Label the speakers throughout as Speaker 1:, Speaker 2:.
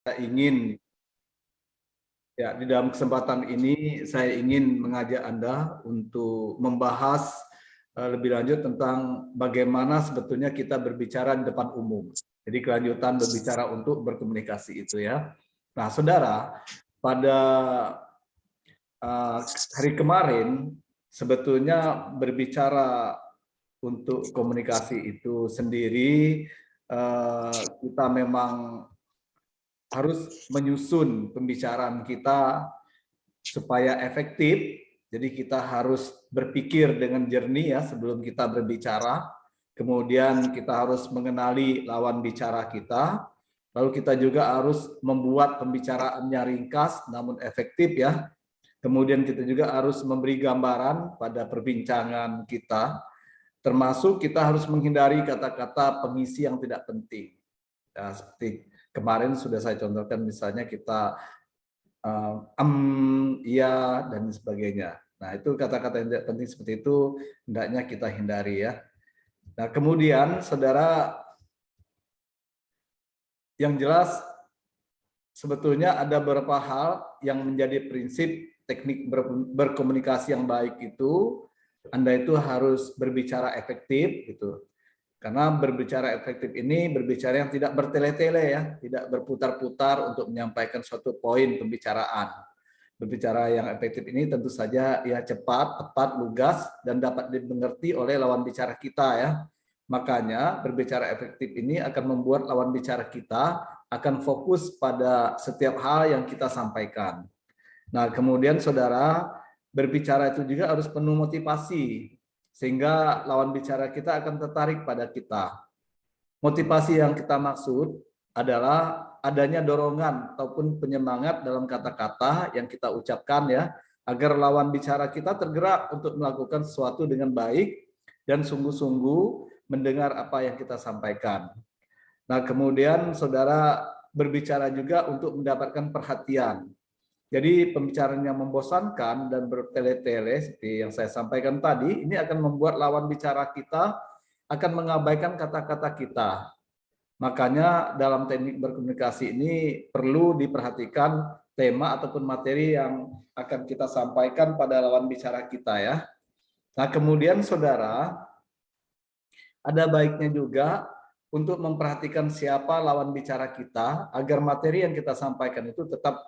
Speaker 1: Saya ingin di dalam kesempatan ini saya ingin mengajak Anda untuk membahas lebih lanjut tentang bagaimana sebetulnya kita berbicara di depan umum. Jadi kelanjutan berbicara untuk berkomunikasi itu ya. Nah, saudara, pada hari kemarin sebetulnya berbicara untuk komunikasi itu sendiri kita memang harus menyusun pembicaraan kita supaya efektif. Jadi kita harus berpikir dengan jernih ya sebelum kita berbicara. Kemudian kita harus mengenali lawan bicara kita. Lalu kita juga harus membuat pembicaraannya ringkas namun efektif ya. Kemudian kita juga harus memberi gambaran pada perbincangan kita. Termasuk kita harus menghindari kata-kata pengisi yang tidak penting. Ya, seperti kemarin sudah saya contohkan misalnya kita iya dan sebagainya. Nah, itu kata-kata yang tidak penting seperti itu hendaknya kita hindari ya. Nah, kemudian saudara, yang jelas sebetulnya ada beberapa hal yang menjadi prinsip teknik berkomunikasi yang baik itu. Anda itu harus berbicara efektif gitu. Karena berbicara efektif ini berbicara yang tidak bertele-tele ya, tidak berputar-putar untuk menyampaikan suatu poin pembicaraan. Berbicara yang efektif ini tentu saja ya cepat, tepat, lugas dan dapat dimengerti oleh lawan bicara kita ya. Makanya berbicara efektif ini akan membuat lawan bicara kita akan fokus pada setiap hal yang kita sampaikan. Nah, kemudian saudara, berbicara itu juga harus penuh motivasi sehingga lawan bicara kita akan tertarik pada kita. Motivasi yang kita maksud adalah adanya dorongan ataupun penyemangat dalam kata-kata yang kita ucapkan ya, agar lawan bicara kita tergerak untuk melakukan sesuatu dengan baik dan sungguh-sungguh mendengar apa yang kita sampaikan. Nah, kemudian saudara berbicara juga untuk mendapatkan perhatian. Jadi pembicaraan yang membosankan dan bertele-tele seperti yang saya sampaikan tadi, ini akan membuat lawan bicara kita akan mengabaikan kata-kata kita. Makanya dalam teknik berkomunikasi ini perlu diperhatikan tema ataupun materi yang akan kita sampaikan pada lawan bicara kita ya. Nah, kemudian saudara, ada baiknya juga untuk memperhatikan siapa lawan bicara kita agar materi yang kita sampaikan itu tetap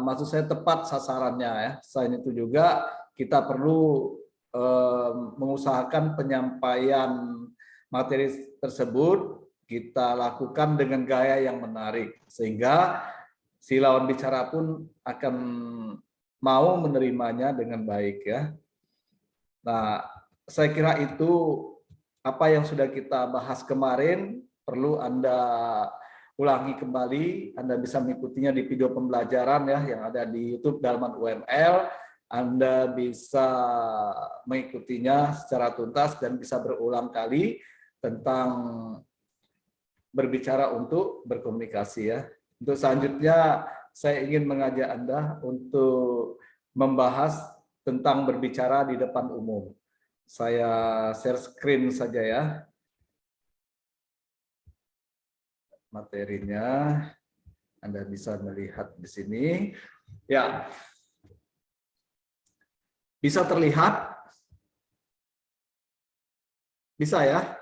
Speaker 1: maksud saya tepat sasarannya ya. Selain itu juga kita perlu mengusahakan penyampaian materi tersebut kita lakukan dengan gaya yang menarik sehingga si lawan bicara pun akan mau menerimanya dengan baik ya. Nah, saya kira itu apa yang sudah kita bahas kemarin perlu Anda ulangi kembali. Anda bisa mengikutinya di video pembelajaran ya yang ada di YouTube Dalman UML. Anda bisa mengikutinya secara tuntas dan bisa berulang kali tentang berbicara untuk berkomunikasi ya. Untuk selanjutnya saya ingin mengajak Anda untuk membahas tentang berbicara di depan umum. Saya share screen saja ya. Materinya Anda bisa melihat di sini. Ya. Bisa terlihat? Bisa ya?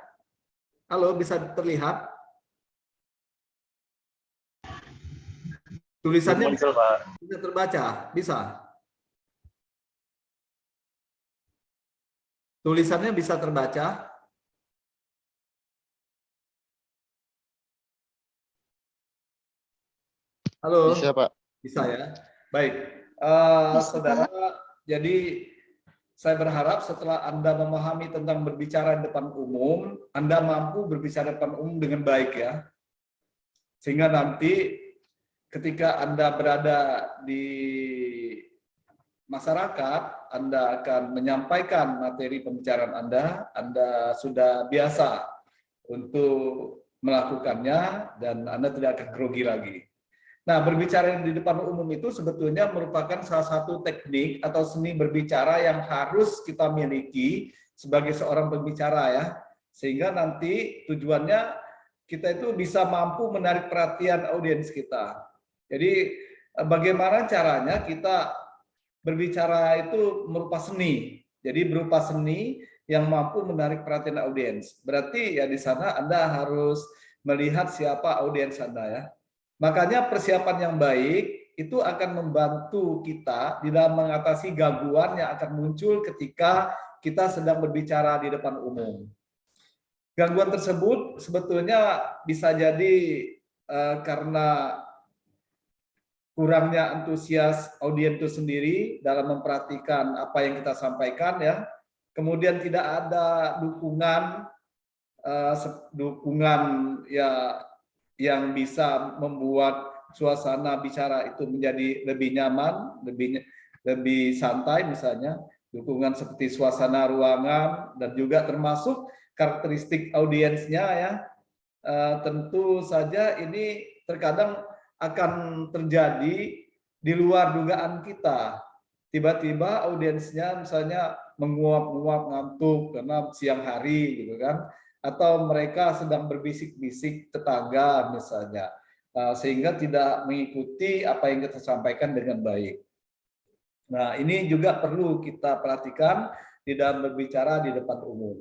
Speaker 1: Halo, bisa terlihat? Tulisannya bisa terbaca? Bisa? Tulisannya bisa terbaca? Halo?
Speaker 2: Bisa, Pak.
Speaker 1: Bisa ya? Baik. Saudara, jadi saya berharap setelah Anda memahami tentang berbicara di depan umum, Anda mampu berbicara di depan umum dengan baik ya. Sehingga nanti ketika Anda berada di masyarakat, Anda akan menyampaikan materi pembicaraan Anda sudah biasa untuk melakukannya dan Anda tidak akan grogi lagi. Nah, berbicara di depan umum itu sebetulnya merupakan salah satu teknik atau seni berbicara yang harus kita miliki sebagai seorang pembicara ya. Sehingga nanti tujuannya kita itu bisa mampu menarik perhatian audiens kita. Jadi bagaimana caranya kita berbicara itu berupa seni. Jadi berupa seni yang mampu menarik perhatian audiens. Berarti ya di sana Anda harus melihat siapa audiens Anda ya. Makanya persiapan yang baik itu akan membantu kita di dalam mengatasi gangguan yang akan muncul ketika kita sedang berbicara di depan umum. Gangguan tersebut sebetulnya bisa jadi karena kurangnya antusias audiens itu sendiri dalam memperhatikan apa yang kita sampaikan ya. Kemudian tidak ada dukungan ya yang bisa membuat suasana bicara itu menjadi lebih nyaman, lebih santai misalnya, dukungan seperti suasana ruangan dan juga termasuk karakteristik audiensnya ya. Tentu saja ini terkadang akan terjadi di luar dugaan kita. Tiba-tiba audiensnya misalnya menguap-nguap ngantuk karena siang hari gitu kan, atau mereka sedang berbisik-bisik tetangga misalnya, sehingga tidak mengikuti apa yang kita sampaikan dengan baik. Nah, ini juga perlu kita perhatikan di dalam berbicara di depan umum.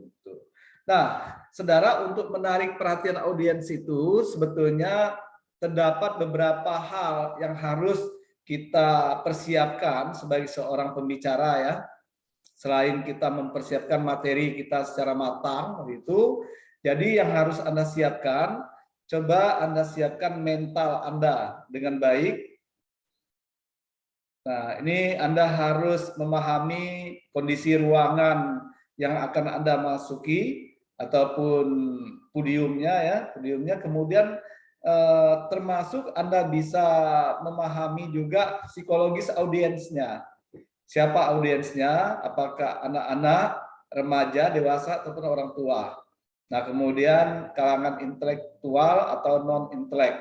Speaker 1: Nah, saudara, untuk menarik perhatian audiens itu sebetulnya terdapat beberapa hal yang harus kita persiapkan sebagai seorang pembicara ya. Selain kita mempersiapkan materi kita secara matang begitu, jadi yang harus Anda siapkan, coba Anda siapkan mental Anda dengan baik. Nah, ini Anda harus memahami kondisi ruangan yang akan Anda masuki ataupun podiumnya, kemudian termasuk Anda bisa memahami juga psikologis audiensnya. Siapa audiensnya, apakah anak-anak, remaja, dewasa, ataupun orang tua. Nah, kemudian kalangan intelektual atau non-intelek.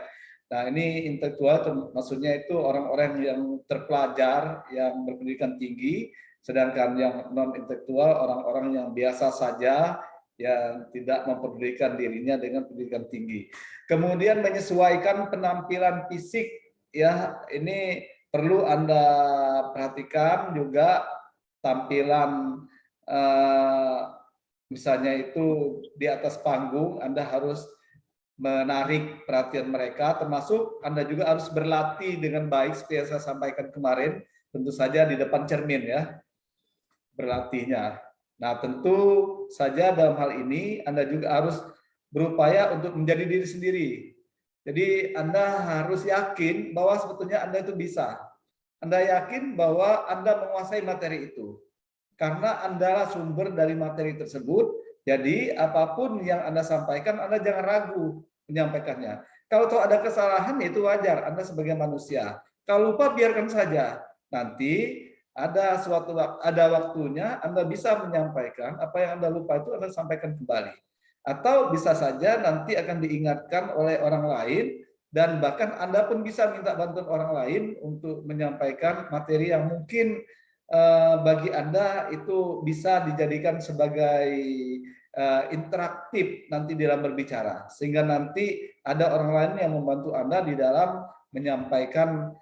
Speaker 1: Nah, ini intelektual maksudnya itu orang-orang yang terpelajar, yang berpendidikan tinggi, sedangkan yang non-intelektual orang-orang yang biasa saja, yang tidak memperdulikan dirinya dengan pendidikan tinggi. Kemudian menyesuaikan penampilan fisik, ya ini perlu Anda perhatikan juga tampilan misalnya itu di atas panggung Anda harus menarik perhatian mereka, termasuk Anda juga harus berlatih dengan baik seperti yang saya sampaikan kemarin, tentu saja di depan cermin ya, berlatihnya. Nah, tentu saja dalam hal ini Anda juga harus berupaya untuk menjadi diri sendiri. Jadi Anda harus yakin bahwa sebetulnya Anda itu bisa. Anda yakin bahwa Anda menguasai materi itu. Karena Anda sumber dari materi tersebut, jadi apapun yang Anda sampaikan, Anda jangan ragu menyampaikannya. Kalau tahu ada kesalahan, itu wajar, Anda sebagai manusia. Kalau lupa, biarkan saja. Nanti ada waktunya Anda bisa menyampaikan apa yang Anda lupa itu Anda sampaikan kembali. Atau bisa saja nanti akan diingatkan oleh orang lain, dan bahkan Anda pun bisa minta bantuan orang lain untuk menyampaikan materi yang mungkin bagi Anda itu bisa dijadikan sebagai interaktif nanti dalam berbicara, sehingga nanti ada orang lain yang membantu Anda di dalam menyampaikan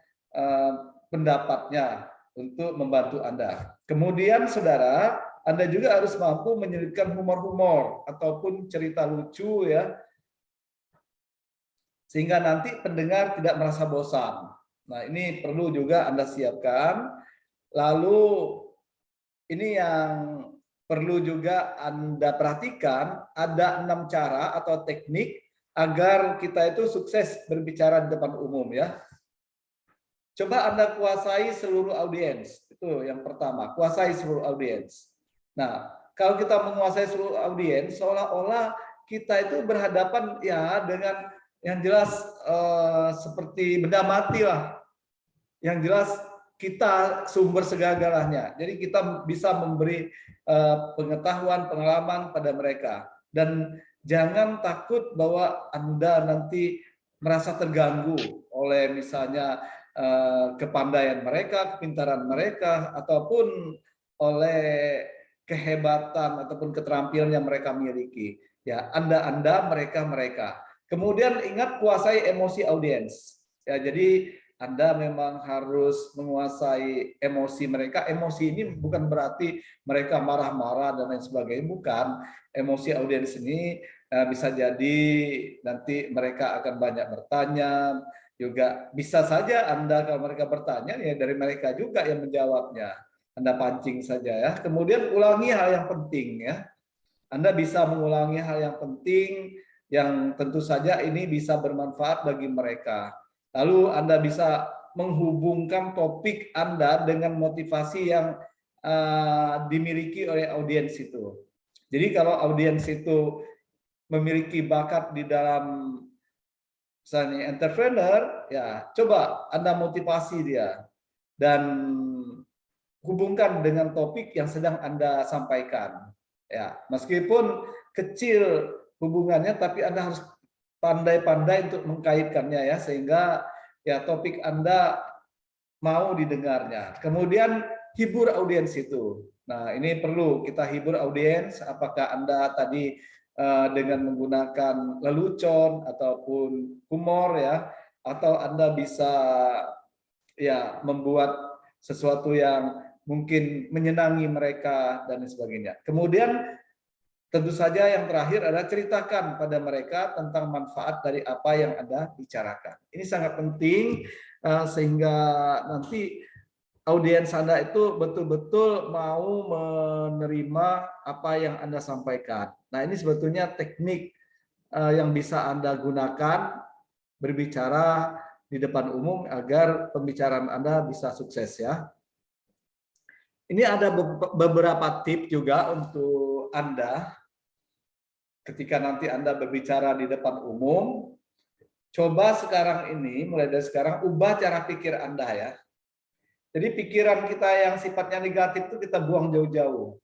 Speaker 1: pendapatnya untuk membantu Anda. Kemudian saudara, Anda juga harus mampu menyelipkan humor-humor ataupun cerita lucu ya, sehingga nanti pendengar tidak merasa bosan. Nah, ini perlu juga Anda siapkan. Lalu ini yang perlu juga Anda perhatikan, ada 6 cara atau teknik agar kita itu sukses berbicara di depan umum ya. Coba Anda kuasai seluruh audiens. Itu yang pertama, kuasai seluruh audiens. Nah, kalau kita menguasai seluruh audiens, seolah-olah kita itu berhadapan ya dengan yang jelas seperti benda mati lah. Yang jelas kita sumber segala-galanya. Jadi kita bisa memberi pengetahuan, pengalaman pada mereka. Dan jangan takut bahwa Anda nanti merasa terganggu oleh misalnya kepandaian mereka, kepintaran mereka, ataupun oleh kehebatan ataupun keterampilan yang mereka miliki. Ya, Anda, mereka. Kemudian ingat kuasai emosi audiens. Ya, jadi Anda memang harus menguasai emosi mereka. Emosi ini bukan berarti mereka marah-marah dan lain sebagainya, bukan. Emosi audiens ini bisa jadi nanti mereka akan banyak bertanya, juga bisa saja Anda kalau mereka bertanya ya dari mereka juga yang menjawabnya. Anda pancing saja ya. Kemudian ulangi hal yang penting ya. Anda bisa mengulangi hal yang penting yang tentu saja ini bisa bermanfaat bagi mereka. Lalu Anda bisa menghubungkan topik Anda dengan motivasi yang dimiliki oleh audiens itu. Jadi kalau audiens itu memiliki bakat di dalam misalnya entrepreneur, ya coba Anda motivasi dia dan hubungkan dengan topik yang sedang Anda sampaikan. Ya, meskipun kecil hubungannya, tapi Anda harus pandai-pandai untuk mengkaitkannya ya, sehingga ya topik Anda mau didengarnya. Kemudian hibur audiens itu. Nah, ini perlu kita hibur audiens. Apakah Anda tadi dengan menggunakan lelucon ataupun humor ya, atau Anda bisa ya membuat sesuatu yang mungkin menyenangi mereka dan sebagainya. Kemudian tentu saja yang terakhir adalah ceritakan pada mereka tentang manfaat dari apa yang Anda bicarakan. Ini sangat penting sehingga nanti audiens Anda itu betul-betul mau menerima apa yang Anda sampaikan. Nah, ini sebetulnya teknik yang bisa Anda gunakan berbicara di depan umum agar pembicaraan Anda bisa sukses ya. Ini ada beberapa tips juga untuk Anda ketika nanti Anda berbicara di depan umum. Coba sekarang ini, mulai dari sekarang, ubah cara pikir Anda ya. Jadi pikiran kita yang sifatnya negatif itu kita buang jauh-jauh.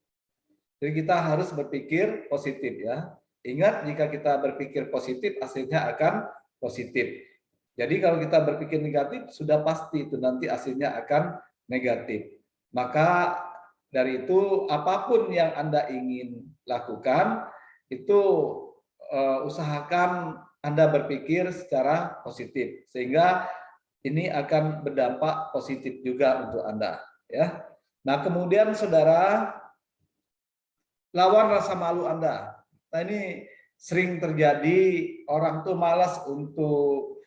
Speaker 1: Jadi kita harus berpikir positif ya. Ingat, jika kita berpikir positif, hasilnya akan positif. Jadi kalau kita berpikir negatif, sudah pasti itu nanti hasilnya akan negatif. Maka dari itu, apapun yang Anda ingin lakukan, itu usahakan Anda berpikir secara positif. Sehingga ini akan berdampak positif juga untuk Anda. Ya. Nah, kemudian saudara, lawan rasa malu Anda. Nah, ini sering terjadi, orang tuh malas untuk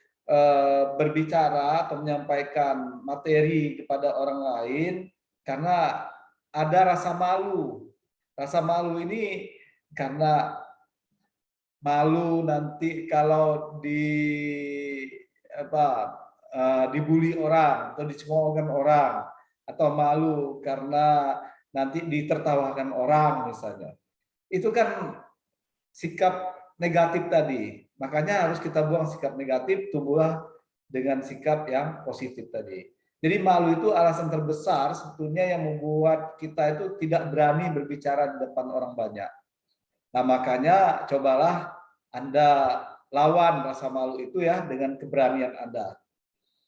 Speaker 1: berbicara atau menyampaikan materi kepada orang lain karena ada rasa malu. Rasa malu ini karena malu nanti kalau dibully orang atau dicemoohkan orang, atau malu karena nanti ditertawakan orang misalnya. Itu kan sikap negatif tadi. Makanya harus kita buang sikap negatif, tumbuhlah dengan sikap yang positif tadi. Jadi malu itu alasan terbesar sebetulnya yang membuat kita itu tidak berani berbicara di depan orang banyak. Nah, makanya cobalah Anda lawan rasa malu itu ya dengan keberanian Anda.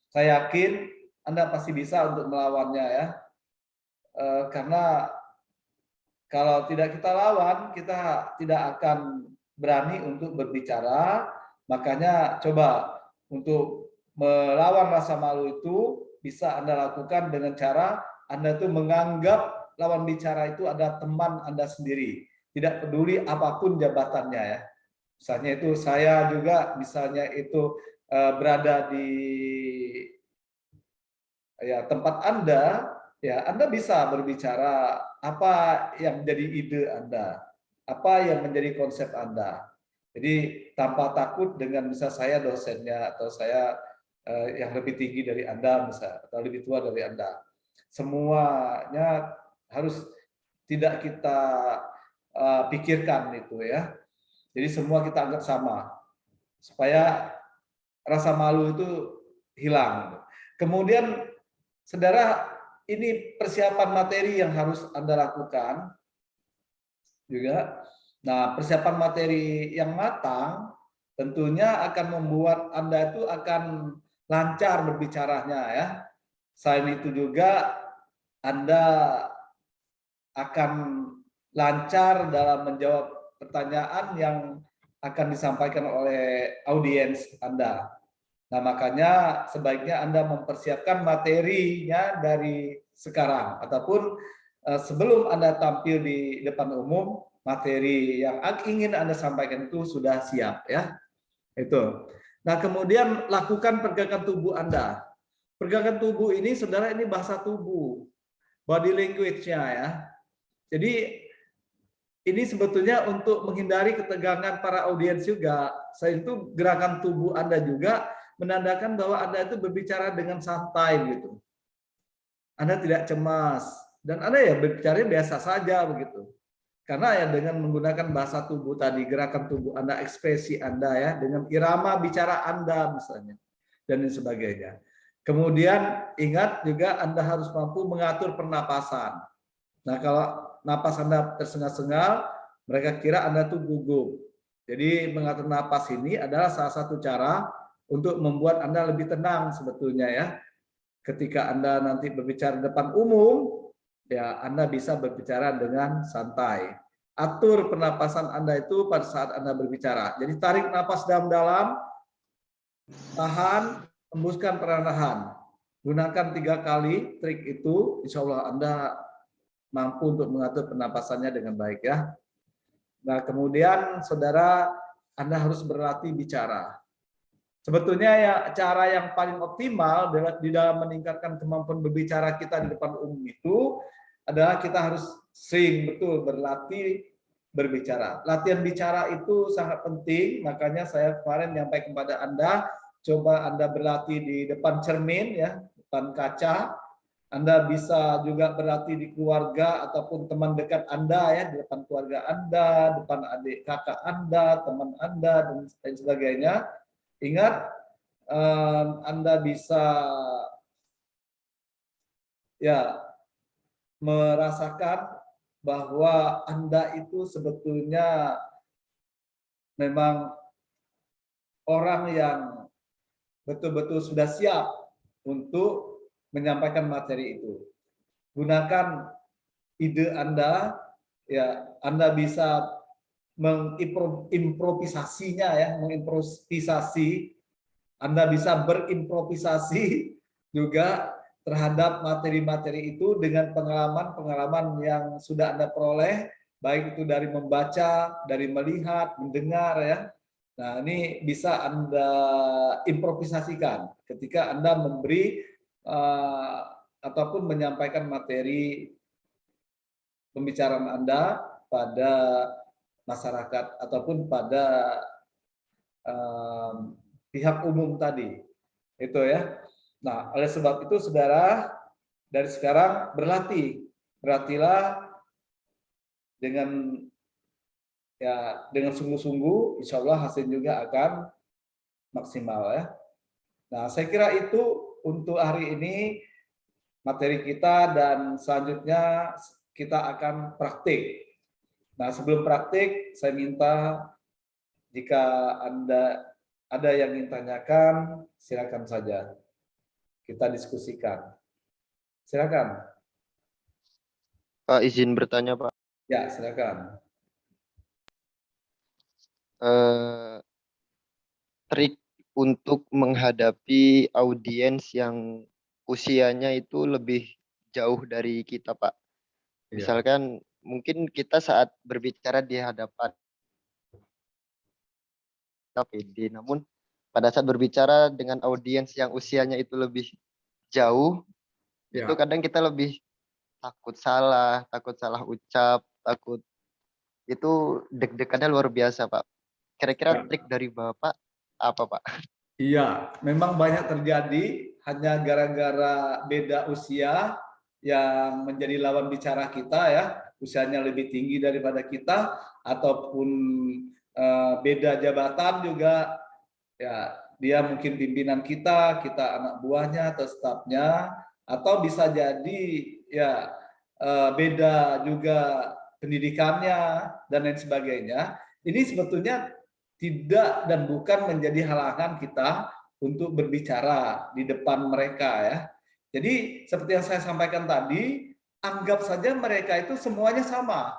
Speaker 1: Saya yakin Anda pasti bisa untuk melawannya ya. Karena kalau tidak kita lawan, kita tidak akan berani untuk berbicara. Makanya coba untuk melawan rasa malu itu bisa Anda lakukan dengan cara Anda itu menganggap lawan bicara itu ada teman Anda sendiri. Tidak peduli apapun jabatannya ya. Misalnya itu saya juga misalnya itu berada di ya tempat Anda, ya Anda bisa berbicara apa yang menjadi ide Anda, apa yang menjadi konsep Anda. Jadi tanpa takut dengan misal saya dosennya atau saya yang lebih tinggi dari Anda misal atau lebih tua dari Anda. Semuanya harus tidak kita pikirkan itu ya. Jadi semua kita anggap sama supaya rasa malu itu hilang. Kemudian saudara, ini persiapan materi yang harus Anda lakukan juga. Nah, persiapan materi yang matang tentunya akan membuat Anda itu akan lancar berbicaranya ya. Selain itu juga Anda akan lancar dalam menjawab pertanyaan yang akan disampaikan oleh audiens Anda. Nah, makanya sebaiknya Anda mempersiapkan materinya dari sekarang ataupun sebelum Anda tampil di depan umum, materi yang ingin Anda sampaikan itu sudah siap ya. Itu. Nah, kemudian lakukan pergerakan tubuh Anda. Pergerakan tubuh ini, saudara, ini bahasa tubuh, body language-nya ya. Jadi ini sebetulnya untuk menghindari ketegangan para audiens juga. Selain itu gerakan tubuh Anda juga menandakan bahwa Anda itu berbicara dengan santai gitu. Anda tidak cemas dan Anda ya berbicara biasa saja begitu. Karena ya dengan menggunakan bahasa tubuh tadi, gerakan tubuh Anda, ekspresi Anda ya, dengan irama bicara Anda misalnya dan lain sebagainya. Kemudian ingat juga Anda harus mampu mengatur pernapasan. Nah, kalau napas Anda tersengal-sengal, mereka kira Anda tuh gugup. Jadi mengatur napas ini adalah salah satu cara untuk membuat Anda lebih tenang sebetulnya ya. Ketika Anda nanti berbicara di depan umum, ya Anda bisa berbicara dengan santai. Atur pernapasan Anda itu pada saat Anda berbicara. Jadi tarik napas dalam-dalam, tahan, hembuskan perlahan. Gunakan 3 kali trik itu, insya Allah Anda mampu untuk mengatur pernapasannya dengan baik ya. Nah, kemudian saudara, Anda harus berlatih bicara. Sebetulnya ya cara yang paling optimal di dalam meningkatkan kemampuan berbicara kita di depan umum itu adalah kita harus sering betul berlatih berbicara. Latihan bicara itu sangat penting, makanya saya kemarin menyampaikan kepada Anda, coba Anda berlatih di depan cermin ya, depan kaca. Anda bisa juga berlatih di keluarga ataupun teman dekat Anda ya, di depan keluarga Anda, depan adik kakak Anda, teman Anda dan lain sebagainya. Ingat, Anda bisa ya merasakan bahwa Anda itu sebetulnya memang orang yang betul-betul sudah siap untuk menyampaikan materi itu. Gunakan ide Anda, ya Anda bisa mengimprovisasinya ya, mengimprovisasi. Anda bisa berimprovisasi juga terhadap materi-materi itu dengan pengalaman-pengalaman yang sudah Anda peroleh, baik itu dari membaca, dari melihat, mendengar ya. Nah, ini bisa Anda improvisasikan ketika Anda memberi ataupun menyampaikan materi pembicaraan Anda pada masyarakat ataupun pada pihak umum tadi. Itu ya. Nah, oleh sebab itu saudara, dari sekarang berlatihlah dengan dengan sungguh-sungguh, insya Allah hasil juga akan maksimal ya. Nah, saya kira itu untuk hari ini materi kita dan selanjutnya kita akan praktik. Nah, sebelum praktik, saya minta jika Anda ada yang ingin tanyakan, silakan saja. Kita diskusikan. Silakan.
Speaker 2: Pak, izin bertanya, Pak.
Speaker 1: Ya, silakan.
Speaker 2: Trik untuk menghadapi audiens yang usianya itu lebih jauh dari kita, Pak. Misalkan mungkin kita saat berbicara di hadapan PD, namun pada saat berbicara dengan audiens yang usianya itu lebih jauh, itu kadang kita lebih takut salah ucap, takut itu deg-degannya luar biasa, Pak. Kira-kira trik dari Bapak apa, Pak?
Speaker 1: Iya, memang banyak terjadi hanya gara-gara beda usia yang menjadi lawan bicara kita ya, usianya lebih tinggi daripada kita ataupun beda jabatan juga ya, dia mungkin pimpinan kita anak buahnya atau stafnya, atau bisa jadi ya beda juga pendidikannya dan lain sebagainya. Ini sebetulnya tidak dan bukan menjadi halangan kita untuk berbicara di depan mereka ya. Jadi seperti yang saya sampaikan tadi, anggap saja mereka itu semuanya sama.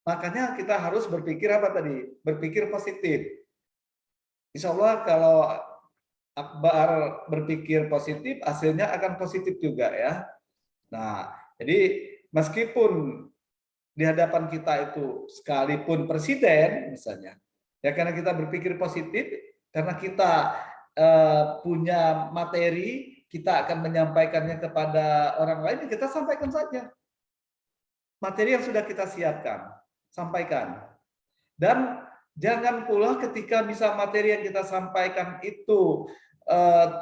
Speaker 1: Makanya kita harus berpikir apa tadi? Berpikir positif. Insya Allah kalau Akbar berpikir positif, hasilnya akan positif juga ya. Nah, jadi meskipun di hadapan kita itu sekalipun presiden misalnya, ya karena kita berpikir positif, karena kita punya materi, kita akan menyampaikannya kepada orang lain, kita sampaikan saja. Materi yang sudah kita siapkan, sampaikan. Dan jangan pula ketika bisa materi yang kita sampaikan itu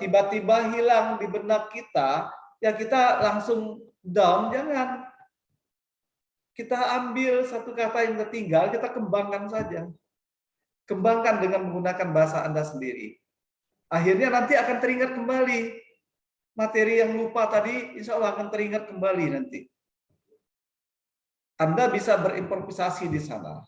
Speaker 1: tiba-tiba hilang di benak kita, ya kita langsung down, jangan. Kita ambil satu kata yang tertinggal, kita kembangkan saja. Kembangkan dengan menggunakan bahasa Anda sendiri. Akhirnya nanti akan teringat kembali. Materi yang lupa tadi, insya Allah akan teringat kembali nanti. Anda bisa berimprovisasi di sana.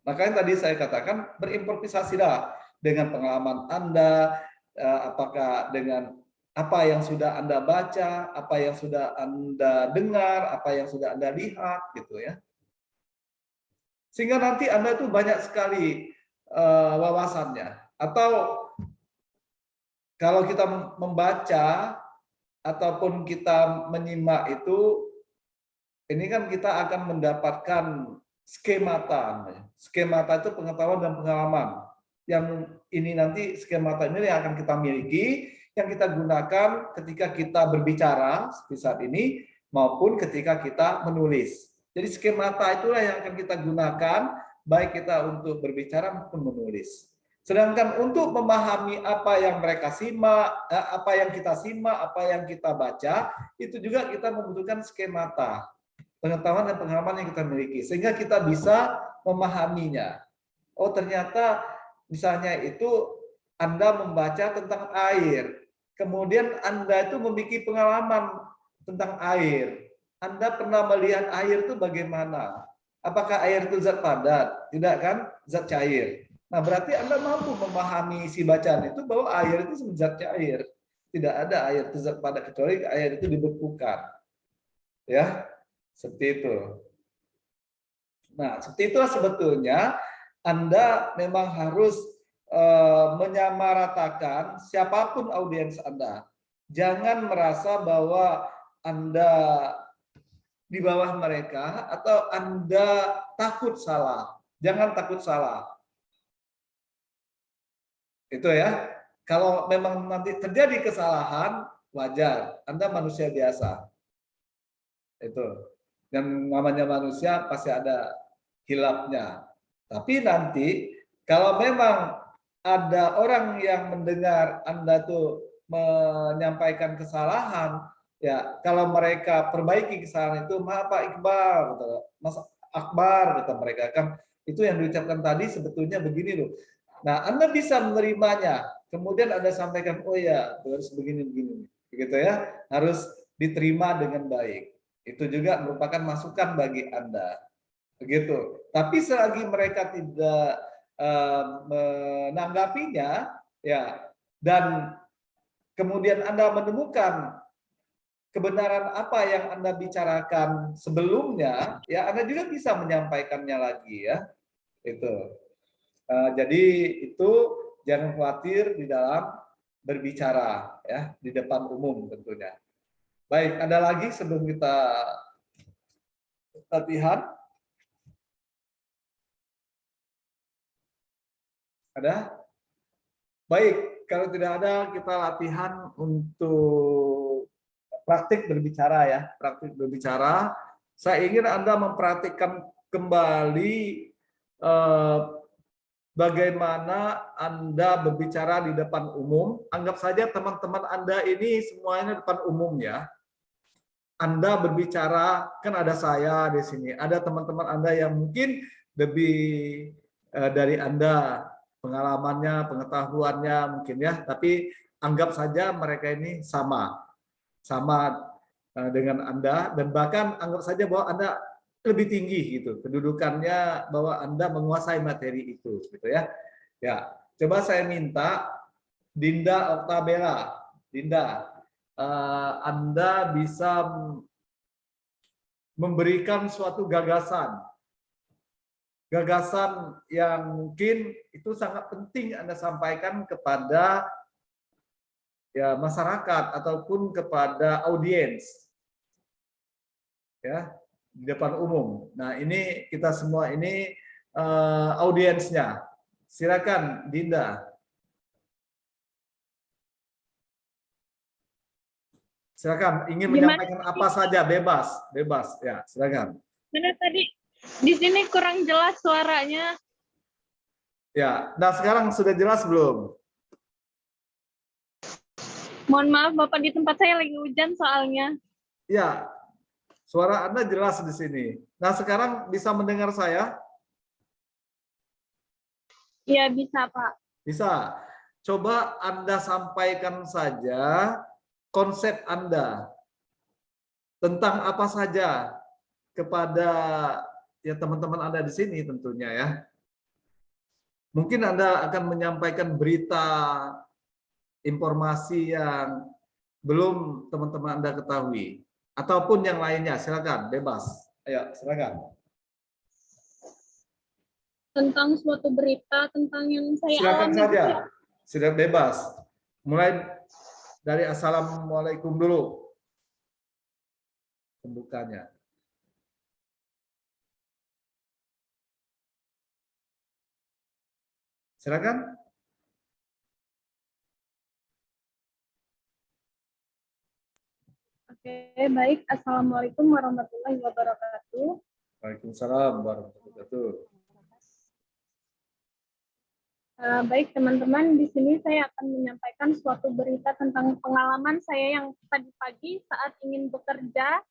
Speaker 1: Makanya tadi saya katakan berimprovisasilah dengan pengalaman Anda, apakah dengan apa yang sudah Anda baca, apa yang sudah Anda dengar, apa yang sudah Anda lihat, gitu ya. Sehingga nanti Anda tuh banyak sekali wawasannya. Atau kalau kita membaca ataupun kita menyimak itu, ini kan kita akan mendapatkan skemata. Skemata itu pengetahuan dan pengalaman. Yang ini nanti skemata ini yang akan kita miliki, yang kita gunakan ketika kita berbicara seperti saat ini, maupun ketika kita menulis. Jadi skemata itulah yang akan kita gunakan, baik kita untuk berbicara maupun menulis. Sedangkan untuk memahami apa yang mereka simak, apa yang kita simak, apa yang kita baca, itu juga kita membutuhkan skemata. Pengetahuan dan pengalaman yang kita miliki, sehingga kita bisa memahaminya. Oh ternyata misalnya itu Anda membaca tentang air, kemudian Anda itu memiliki pengalaman tentang air. Anda pernah melihat air itu bagaimana? Apakah air itu zat padat? Tidak kan? Zat cair. Nah berarti Anda mampu memahami isi bacaan itu bahwa air itu zat cair. Tidak ada air itu zat padat kecuali air itu dibekukan. Ya. Seperti itu. Nah, seperti itulah sebetulnya Anda memang harus menyamaratakan siapapun audiens Anda. Jangan merasa bahwa Anda di bawah mereka atau Anda takut salah. Jangan takut salah. Itu ya. Kalau memang nanti terjadi kesalahan, wajar. Anda manusia biasa. Itu. Dan namanya manusia pasti ada hilafnya. Tapi nanti kalau memang ada orang yang mendengar Anda tuh menyampaikan kesalahan, ya kalau mereka perbaiki kesalahan itu, maaf Pak Iqbal, Mas Akbar, kata mereka kan itu yang diucapkan tadi sebetulnya begini loh. Nah Anda bisa menerimanya, kemudian Anda sampaikan, oh ya harus begini-begini, begitu ya, harus diterima dengan baik. Itu juga merupakan masukan bagi Anda. Begitu. Tapi selagi mereka tidak menanggapinya, ya, dan kemudian Anda menemukan kebenaran apa yang Anda bicarakan sebelumnya, ya Anda juga bisa menyampaikannya lagi ya. Itu. Jadi itu jangan khawatir di dalam berbicara ya di depan umum tentunya. Baik, ada lagi sebelum kita latihan? Ada? Baik, kalau tidak ada kita latihan untuk praktik berbicara ya. Praktik berbicara. Saya ingin Anda mempraktikkan kembali bagaimana Anda berbicara di depan umum. Anggap saja teman-teman Anda ini semuanya depan umum ya. Anda berbicara, kan ada saya di sini, ada teman-teman Anda yang mungkin lebih dari Anda, pengalamannya, pengetahuannya mungkin ya, tapi anggap saja mereka ini sama dengan Anda, dan bahkan anggap saja bahwa Anda lebih tinggi gitu, kedudukannya bahwa Anda menguasai materi itu, gitu ya. Ya, coba saya minta Dinda Oktabella, Dinda, Anda bisa memberikan suatu gagasan gagasan yang mungkin itu sangat penting Anda sampaikan kepada ya masyarakat ataupun kepada audiens ya di depan umum. Nah, ini kita semua ini audiensnya. Silakan Dinda. Silakan ingin menyampaikan apa saja, bebas, bebas ya, silakan.
Speaker 3: Mana tadi di sini kurang jelas suaranya.
Speaker 1: Ya, nah sekarang sudah jelas belum?
Speaker 3: Mohon maaf Bapak, di tempat saya lagi hujan soalnya.
Speaker 1: Ya, suara Anda jelas di sini. Nah, sekarang bisa mendengar saya?
Speaker 3: Iya, bisa Pak.
Speaker 1: Bisa. Coba Anda sampaikan saja konsep Anda tentang apa saja kepada ya teman-teman Anda di sini tentunya ya. Mungkin Anda akan menyampaikan berita, informasi yang belum teman-teman Anda ketahui ataupun yang lainnya, silakan bebas. Ayo, silakan.
Speaker 3: Tentang suatu berita tentang yang saya
Speaker 1: Silakan
Speaker 3: alami.
Speaker 1: saja. Sudah bebas. Mulai dari Assalamualaikum dulu. Pembukanya. Silakan.
Speaker 3: Oke, baik. Assalamualaikum warahmatullahi wabarakatuh.
Speaker 1: Waalaikumsalam warahmatullahi wabarakatuh.
Speaker 3: Baik teman-teman, di sini saya akan menyampaikan suatu berita tentang pengalaman saya yang tadi pagi saat ingin bekerja.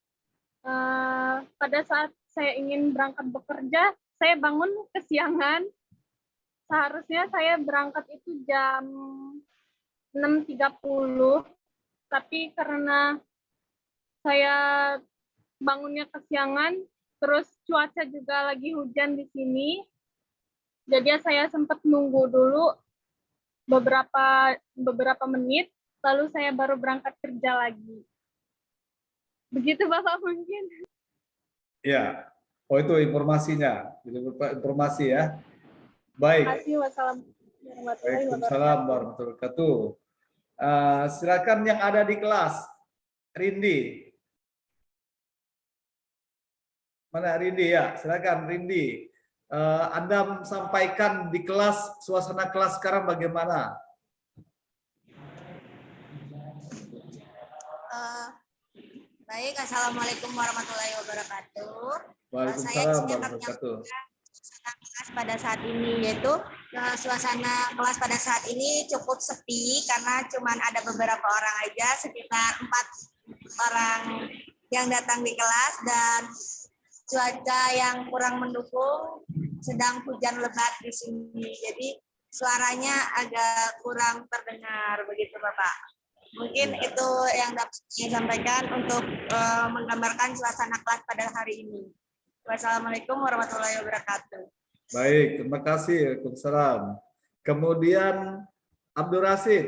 Speaker 3: Pada saat saya ingin berangkat bekerja, saya bangun kesiangan. Seharusnya saya berangkat itu jam 6.30, tapi karena saya bangunnya kesiangan, terus cuaca juga lagi hujan di sini, jadi saya sempat nunggu dulu beberapa menit, lalu saya baru berangkat kerja lagi. Begitu Bapak mungkin.
Speaker 1: Ya, oh itu informasinya, informasi ya. Baik.
Speaker 3: Terima kasih.
Speaker 1: Waalaikumsalam warahmatullahi wabarakatuh. Silakan yang ada di kelas, Rindi. Mana Rindi ya? Silakan Rindi. Anda sampaikan di kelas, suasana kelas sekarang bagaimana?
Speaker 4: Baik, Assalamualaikum warahmatullahi wabarakatuh.
Speaker 1: Waalaikumsalam warahmatullahi wabarakatuh.
Speaker 4: Suasana kelas pada saat ini, yaitu suasana kelas pada saat ini cukup sepi karena cuma ada beberapa orang aja, sekitar 4 orang yang datang di kelas, dan cuaca yang kurang mendukung, sedang hujan lebat di sini. Jadi suaranya agak kurang terdengar, begitu Bapak. Mungkin itu yang dapat saya sampaikan untuk menggambarkan suasana kelas pada hari ini. Wassalamualaikum warahmatullahi wabarakatuh.
Speaker 1: Baik, terima kasih. Waalaikumsalam. Kemudian Abdul Rasid,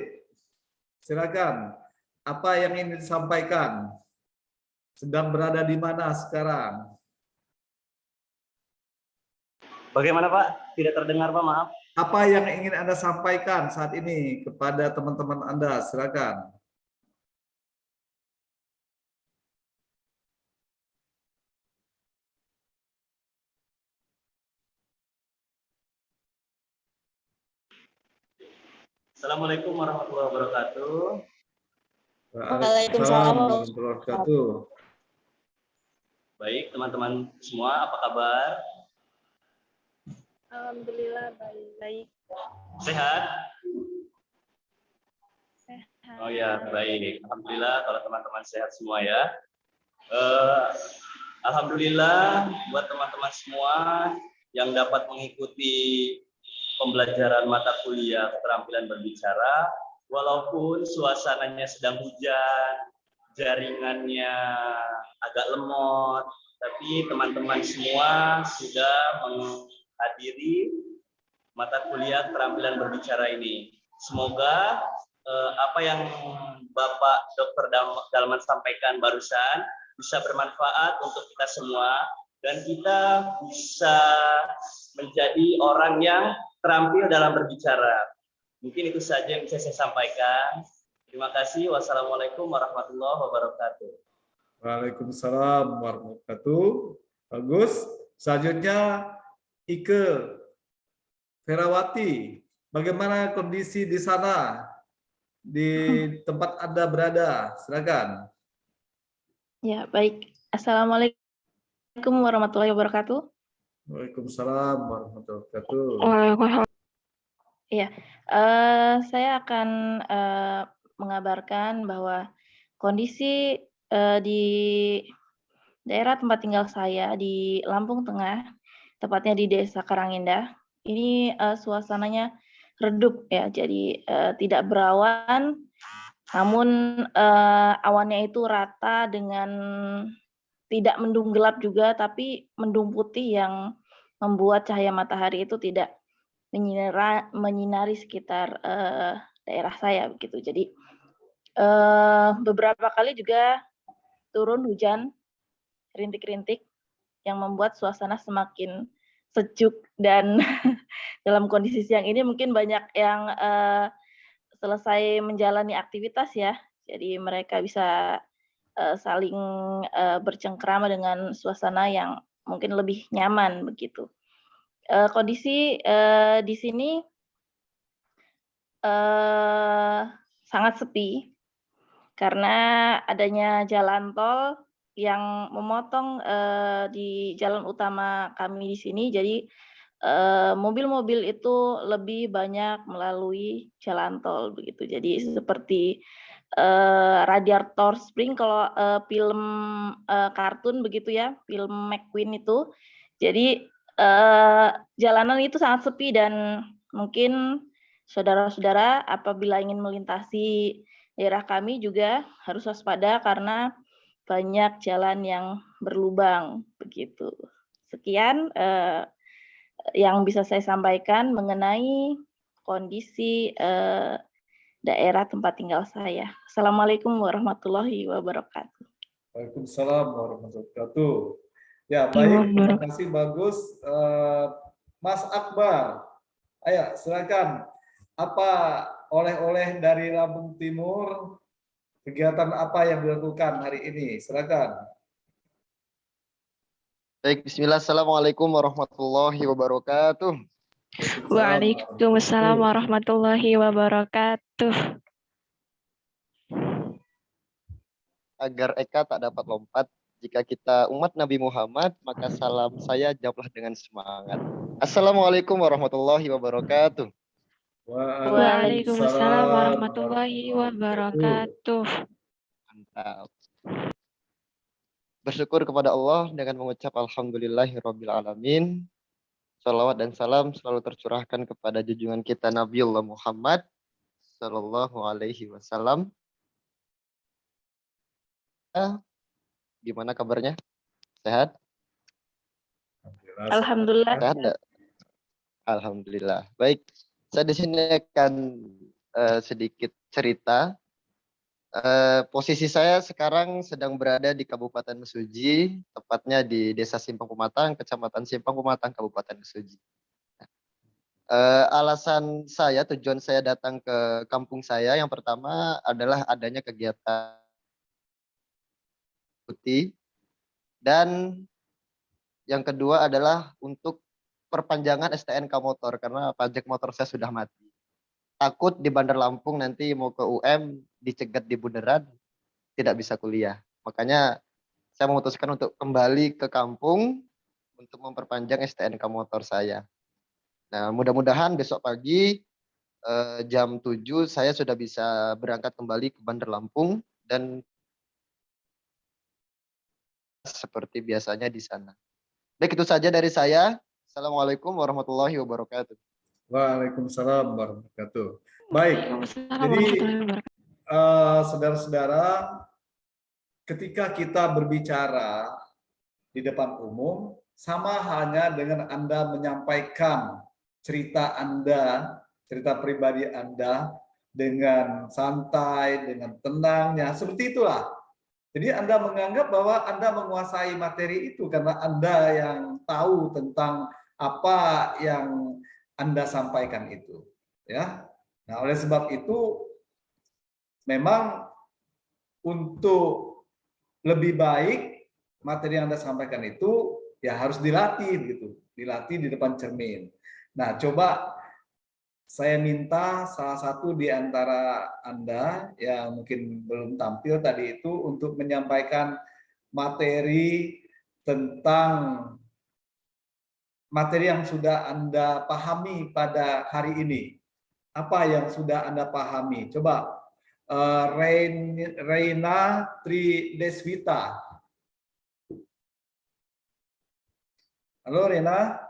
Speaker 1: silakan. Apa yang ingin disampaikan? Sedang berada di mana sekarang?
Speaker 5: Bagaimana Pak? Tidak terdengar Pak, maaf.
Speaker 1: Apa yang ingin Anda sampaikan saat ini kepada teman-teman Anda? Silakan.
Speaker 5: Assalamualaikum warahmatullahi wabarakatuh.
Speaker 1: Waalaikumsalam warahmatullahi wabarakatuh.
Speaker 5: Baik, teman-teman semua, apa kabar?
Speaker 3: Alhamdulillah baik.
Speaker 5: Sehat?
Speaker 3: Sehat.
Speaker 5: Oh ya, baik. Alhamdulillah kalau teman-teman sehat semua ya. Alhamdulillah buat teman-teman semua yang dapat mengikuti pembelajaran mata kuliah keterampilan berbicara, walaupun suasananya sedang hujan, jaringannya agak lemot, tapi teman-teman semua sudah menghadiri mata kuliah keterampilan berbicara ini. Semoga apa yang Bapak Dr. Dalman sampaikan barusan bisa bermanfaat untuk kita semua, dan kita bisa menjadi orang yang terampil dalam berbicara. Mungkin itu saja yang bisa saya sampaikan. Terima kasih. Wassalamualaikum warahmatullahi wabarakatuh.
Speaker 1: Waalaikumsalam warahmatullahi wabarakatuh. Bagus. Selanjutnya Ike Ferawati. Bagaimana kondisi di sana? Di tempat Anda berada? Silakan.
Speaker 6: Ya, baik. Assalamualaikum warahmatullahi wabarakatuh.
Speaker 1: Waalaikumsalam warahmatullahi wabarakatuh.
Speaker 6: Ya, saya akan mengabarkan bahwa kondisi di daerah tempat tinggal saya di Lampung Tengah, tepatnya di Desa Karangindah, ini suasananya redup ya, jadi tidak berawan, namun awannya itu rata dengan tidak mendung gelap juga, tapi mendung putih yang membuat cahaya matahari itu tidak menyinari sekitar daerah saya begitu. Jadi beberapa kali juga turun hujan rintik-rintik yang membuat suasana semakin sejuk dan dalam kondisi siang ini mungkin banyak yang selesai menjalani aktivitas ya. Jadi mereka bisa saling bercengkrama dengan suasana yang mungkin lebih nyaman begitu. Kondisi di sini sangat sepi karena adanya jalan tol yang memotong di jalan utama kami di sini. Jadi mobil-mobil itu lebih banyak melalui jalan tol begitu. Jadi seperti Radiator Spring kalau film kartun begitu ya, film McQueen itu. Jadi jalanan itu sangat sepi dan mungkin saudara-saudara apabila ingin melintasi daerah kami juga harus waspada karena banyak jalan yang berlubang begitu. Sekian yang bisa saya sampaikan mengenai kondisi daerah tempat tinggal saya. Assalamualaikum warahmatullahi wabarakatuh.
Speaker 1: Waalaikumsalam warahmatullahi wabarakatuh. Ya, baik, terima kasih, bagus. Mas Akbar, ayo silakan. Apa oleh-oleh dari Lampung Timur? Kegiatan apa yang dilakukan hari ini? Silakan.
Speaker 2: Baik, bismillah. Assalamualaikum warahmatullahi wabarakatuh.
Speaker 7: Waalaikumsalam warahmatullahi wabarakatuh.
Speaker 2: Agar Eka tak dapat lompat, jika kita umat Nabi Muhammad, maka salam saya jawablah dengan semangat. Assalamualaikum warahmatullahi wabarakatuh.
Speaker 7: Waalaikumsalam warahmatullahi wabarakatuh.
Speaker 2: Mantap. Bersyukur kepada Allah dengan mengucap alhamdulillahirabbil alamin. Salawat dan salam selalu tercurahkan kepada junjungan kita Nabiullah Muhammad sallallahu alaihi wasallam. Gimana kabarnya? Sehat?
Speaker 6: Alhamdulillah.
Speaker 2: Sehat enggak? Alhamdulillah. Baik, saya di sini akan sedikit cerita. Posisi saya sekarang sedang berada di Kabupaten Mesuji, tepatnya di Desa Simpang Pematang, Kecamatan Simpang Pematang, Kabupaten Mesuji. Alasan saya, tujuan saya datang ke kampung saya yang pertama adalah adanya kegiatan putih, dan yang kedua adalah untuk perpanjangan STNK motor karena pajak motor saya sudah mati. Takut di Bandar Lampung nanti mau ke UM dicegat di bundaran, tidak bisa kuliah. Makanya saya memutuskan untuk kembali ke kampung untuk memperpanjang STNK motor saya. Nah, mudah-mudahan besok pagi jam 7 saya sudah bisa berangkat kembali ke Bandar Lampung dan seperti biasanya di sana. Baik, itu saja dari saya. Assalamualaikum warahmatullahi wabarakatuh.
Speaker 1: Waalaikumsalam warahmatullahi wabarakatuh. Baik, jadi saudara-saudara, ketika kita berbicara di depan umum, sama hanya dengan Anda menyampaikan cerita Anda, cerita pribadi Anda dengan santai, dengan tenangnya, seperti itulah. Jadi Anda menganggap bahwa Anda menguasai materi itu karena Anda yang tahu tentang apa yang Anda sampaikan itu, ya. Nah, oleh sebab itu memang untuk lebih baik materi yang Anda sampaikan itu ya harus dilatih gitu, dilatih di depan cermin. Nah, coba saya minta salah satu di antara Anda yang mungkin belum tampil tadi itu untuk menyampaikan materi tentang materi yang sudah Anda pahami pada hari ini. Apa yang sudah Anda pahami? Coba Reina Trideswita. Halo Rena.